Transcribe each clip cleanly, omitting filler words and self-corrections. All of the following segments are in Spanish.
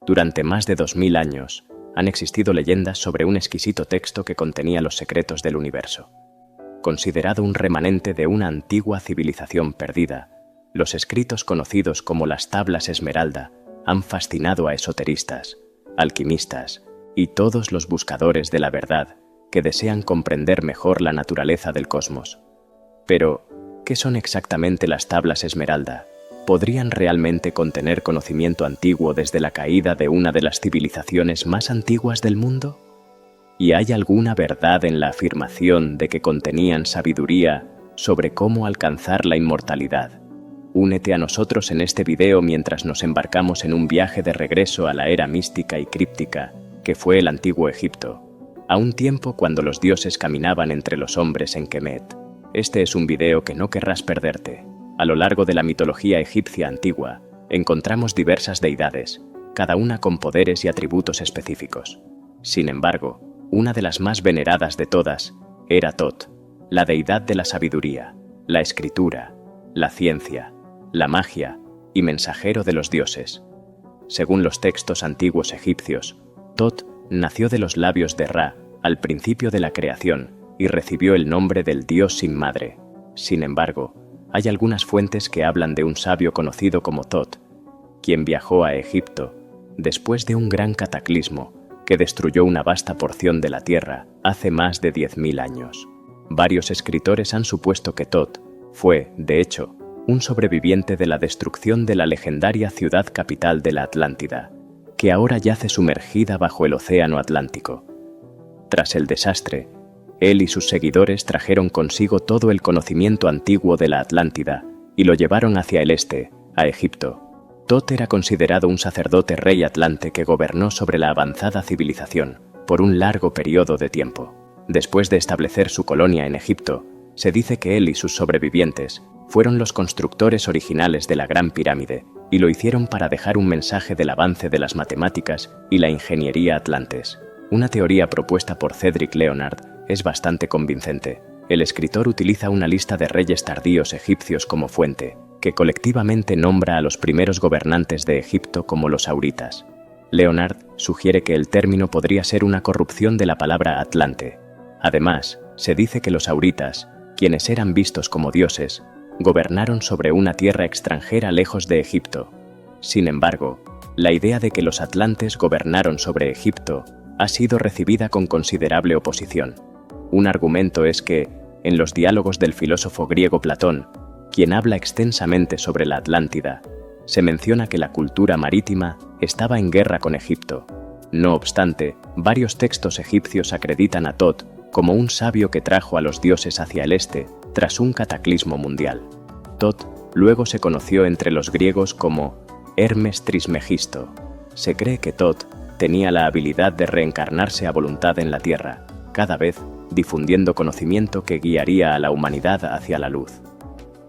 Durante más de 2000 años, han existido leyendas sobre un exquisito texto que contenía los secretos del universo. Considerado un remanente de una antigua civilización perdida, los escritos conocidos como las Tablas Esmeralda han fascinado a esoteristas, alquimistas y todos los buscadores de la verdad que desean comprender mejor la naturaleza del cosmos. Pero, ¿qué son exactamente las Tablas Esmeralda? ¿Podrían realmente contener conocimiento antiguo desde la caída de una de las civilizaciones más antiguas del mundo? ¿Y hay alguna verdad en la afirmación de que contenían sabiduría sobre cómo alcanzar la inmortalidad? Únete a nosotros en este video mientras nos embarcamos en un viaje de regreso a la era mística y críptica que fue el antiguo Egipto, a un tiempo cuando los dioses caminaban entre los hombres en Kemet. Este es un video que no querrás perderte. A lo largo de la mitología egipcia antigua, encontramos diversas deidades, cada una con poderes y atributos específicos. Sin embargo, una de las más veneradas de todas era Tot, la deidad de la sabiduría, la escritura, la ciencia, la magia y mensajero de los dioses. Según los textos antiguos egipcios, Tot nació de los labios de Ra al principio de la creación y recibió el nombre del dios sin madre. Sin embargo, hay algunas fuentes que hablan de un sabio conocido como Tot, quien viajó a Egipto después de un gran cataclismo que destruyó una vasta porción de la tierra hace más de 10.000 años. Varios escritores han supuesto que Tot fue, de hecho, un sobreviviente de la destrucción de la legendaria ciudad capital de la Atlántida, que ahora yace sumergida bajo el océano Atlántico. Tras el desastre, él y sus seguidores trajeron consigo todo el conocimiento antiguo de la Atlántida y lo llevaron hacia el este, a Egipto. Tot era considerado un sacerdote rey atlante que gobernó sobre la avanzada civilización por un largo periodo de tiempo. Después de establecer su colonia en Egipto, se dice que él y sus sobrevivientes fueron los constructores originales de la Gran Pirámide y lo hicieron para dejar un mensaje del avance de las matemáticas y la ingeniería atlantes. Una teoría propuesta por Cedric Leonard es bastante convincente. El escritor utiliza una lista de reyes tardíos egipcios como fuente, que colectivamente nombra a los primeros gobernantes de Egipto como los Auritas. Leonard sugiere que el término podría ser una corrupción de la palabra Atlante. Además, se dice que los Auritas, quienes eran vistos como dioses, gobernaron sobre una tierra extranjera lejos de Egipto. Sin embargo, la idea de que los atlantes gobernaron sobre Egipto ha sido recibida con considerable oposición. Un argumento es que, en los diálogos del filósofo griego Platón, quien habla extensamente sobre la Atlántida, se menciona que la cultura marítima estaba en guerra con Egipto. No obstante, varios textos egipcios acreditan a Tot como un sabio que trajo a los dioses hacia el este tras un cataclismo mundial. Tot luego se conoció entre los griegos como Hermes Trismegisto. Se cree que Tot tenía la habilidad de reencarnarse a voluntad en la tierra, cada vez difundiendo conocimiento que guiaría a la humanidad hacia la luz.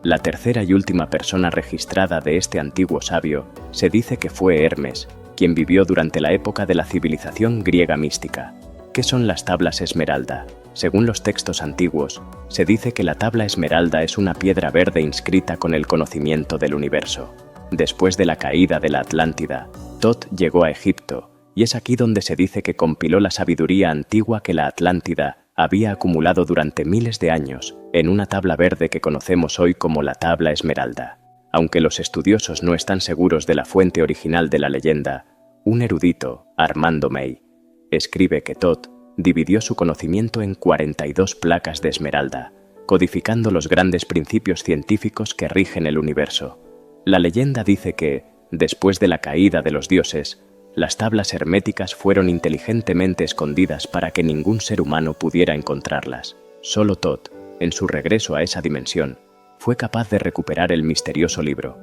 La tercera y última persona registrada de este antiguo sabio se dice que fue Hermes, quien vivió durante la época de la civilización griega mística. ¿Qué son las tablas esmeralda? Según los textos antiguos, se dice que la tabla esmeralda es una piedra verde inscrita con el conocimiento del universo. Después de la caída de la Atlántida, Tot llegó a Egipto, y es aquí donde se dice que compiló la sabiduría antigua que la Atlántida había acumulado durante miles de años en una tabla verde que conocemos hoy como la tabla esmeralda. Aunque los estudiosos no están seguros de la fuente original de la leyenda, un erudito, Armando May, escribe que Tot dividió su conocimiento en 42 placas de esmeralda, codificando los grandes principios científicos que rigen el universo. La leyenda dice que, después de la caída de los dioses, las tablas herméticas fueron inteligentemente escondidas para que ningún ser humano pudiera encontrarlas. Solo Tot, en su regreso a esa dimensión, fue capaz de recuperar el misterioso libro.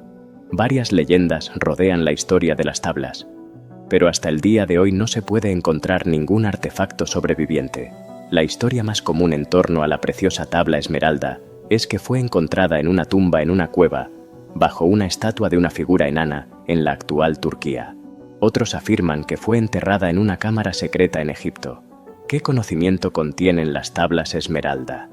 Varias leyendas rodean la historia de las tablas, pero hasta el día de hoy no se puede encontrar ningún artefacto sobreviviente. La historia más común en torno a la preciosa tabla esmeralda es que fue encontrada en una tumba en una cueva, bajo una estatua de una figura enana en la actual Turquía. Otros afirman que fue enterrada en una cámara secreta en Egipto. ¿Qué conocimiento contienen las tablas esmeralda?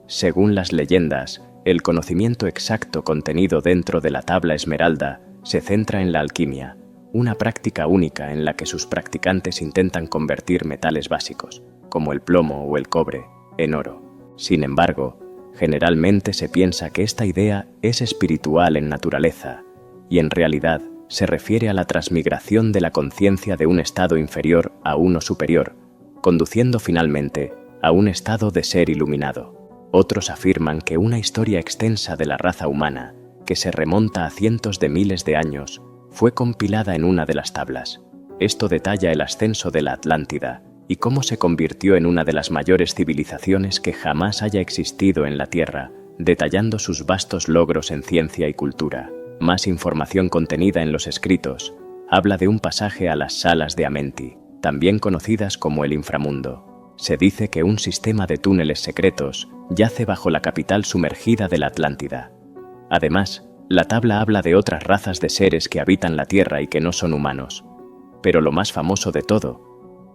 Según las leyendas, el conocimiento exacto contenido dentro de la tabla esmeralda se centra en la alquimia, una práctica única en la que sus practicantes intentan convertir metales básicos, como el plomo o el cobre, en oro. Sin embargo, generalmente se piensa que esta idea es espiritual en naturaleza y en realidad se refiere a la transmigración de la conciencia de un estado inferior a uno superior, conduciendo finalmente a un estado de ser iluminado. Otros afirman que una historia extensa de la raza humana, que se remonta a cientos de miles de años, fue compilada en una de las tablas. Esto detalla el ascenso de la Atlántida y cómo se convirtió en una de las mayores civilizaciones que jamás haya existido en la Tierra, detallando sus vastos logros en ciencia y cultura. Más información contenida en los escritos habla de un pasaje a las salas de Amenti, también conocidas como el inframundo. Se dice que un sistema de túneles secretos yace bajo la capital sumergida de la Atlántida. Además, la tabla habla de otras razas de seres que habitan la Tierra y que no son humanos. Pero lo más famoso de todo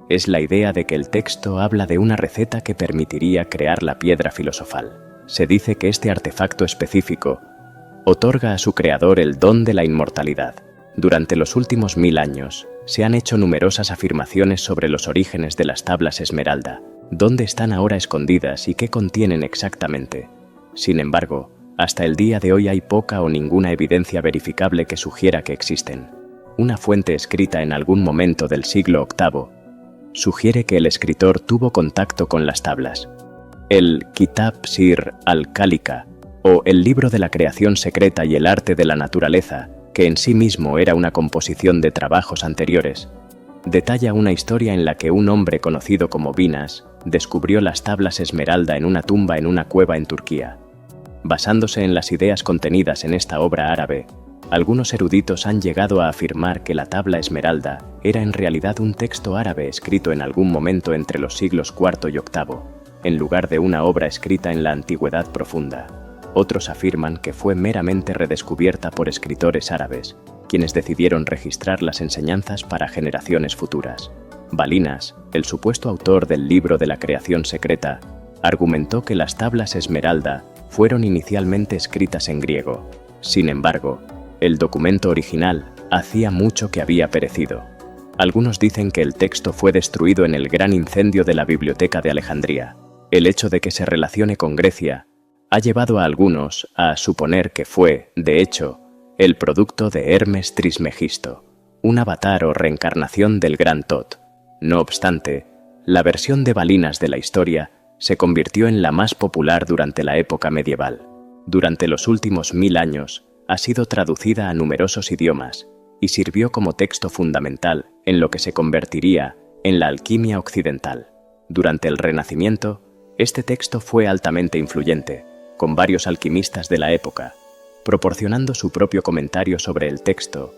es la idea de que el texto habla de una receta que permitiría crear la piedra filosofal. Se dice que este artefacto específico otorga a su creador el don de la inmortalidad. Durante los últimos 1000 años, se han hecho numerosas afirmaciones sobre los orígenes de las tablas Esmeralda, dónde están ahora escondidas y qué contienen exactamente. Sin embargo, hasta el día de hoy hay poca o ninguna evidencia verificable que sugiera que existen. Una fuente escrita en algún momento del siglo VIII sugiere que el escritor tuvo contacto con las tablas. El Kitab Sir al-Khalika, o el libro de la creación secreta y el arte de la naturaleza, que en sí mismo era una composición de trabajos anteriores, detalla una historia en la que un hombre conocido como Vinas descubrió las tablas Esmeralda en una tumba en una cueva en Turquía. Basándose en las ideas contenidas en esta obra árabe, algunos eruditos han llegado a afirmar que la tabla Esmeralda era en realidad un texto árabe escrito en algún momento entre los siglos IV y VIII, en lugar de una obra escrita en la antigüedad profunda. Otros afirman que fue meramente redescubierta por escritores árabes, quienes decidieron registrar las enseñanzas para generaciones futuras. Balinas, el supuesto autor del libro de la creación secreta, argumentó que las tablas Esmeralda fueron inicialmente escritas en griego. Sin embargo, el documento original hacía mucho que había perecido. Algunos dicen que el texto fue destruido en el gran incendio de la Biblioteca de Alejandría. El hecho de que se relacione con Grecia ha llevado a algunos a suponer que fue, de hecho, el producto de Hermes Trismegisto, un avatar o reencarnación del gran Tot. No obstante, la versión de Balinas de la historia se convirtió en la más popular durante la época medieval. Durante los últimos 1000 años, ha sido traducida a numerosos idiomas y sirvió como texto fundamental en lo que se convertiría en la alquimia occidental. Durante el Renacimiento, este texto fue altamente influyente, con varios alquimistas de la época, proporcionando su propio comentario sobre el texto,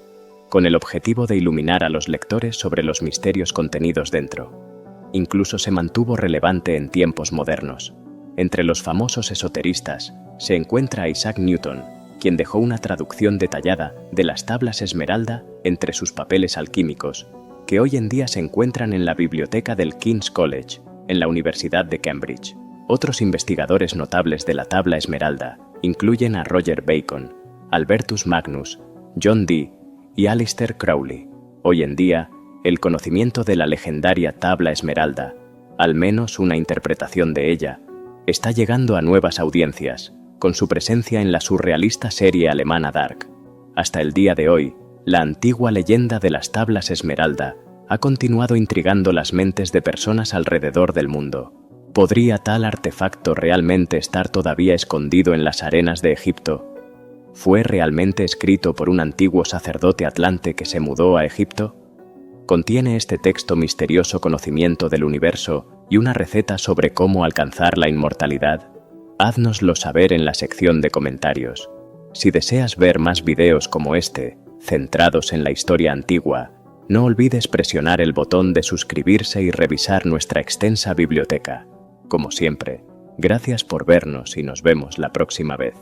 con el objetivo de iluminar a los lectores sobre los misterios contenidos dentro. Incluso se mantuvo relevante en tiempos modernos. Entre los famosos esoteristas se encuentra Isaac Newton, quien dejó una traducción detallada de las tablas Esmeralda entre sus papeles alquímicos, que hoy en día se encuentran en la biblioteca del King's College, en la Universidad de Cambridge. Otros investigadores notables de la tabla Esmeralda incluyen a Roger Bacon, Albertus Magnus, John Dee y Aleister Crowley. Hoy en día, el conocimiento de la legendaria tabla Esmeralda, al menos una interpretación de ella, está llegando a nuevas audiencias, con su presencia en la surrealista serie alemana Dark. Hasta el día de hoy, la antigua leyenda de las tablas Esmeralda ha continuado intrigando las mentes de personas alrededor del mundo. ¿Podría tal artefacto realmente estar todavía escondido en las arenas de Egipto? ¿Fue realmente escrito por un antiguo sacerdote atlante que se mudó a Egipto? ¿Contiene este texto misterioso conocimiento del universo y una receta sobre cómo alcanzar la inmortalidad? Háznoslo saber en la sección de comentarios. Si deseas ver más videos como este, centrados en la historia antigua, no olvides presionar el botón de suscribirse y revisar nuestra extensa biblioteca. Como siempre, gracias por vernos y nos vemos la próxima vez.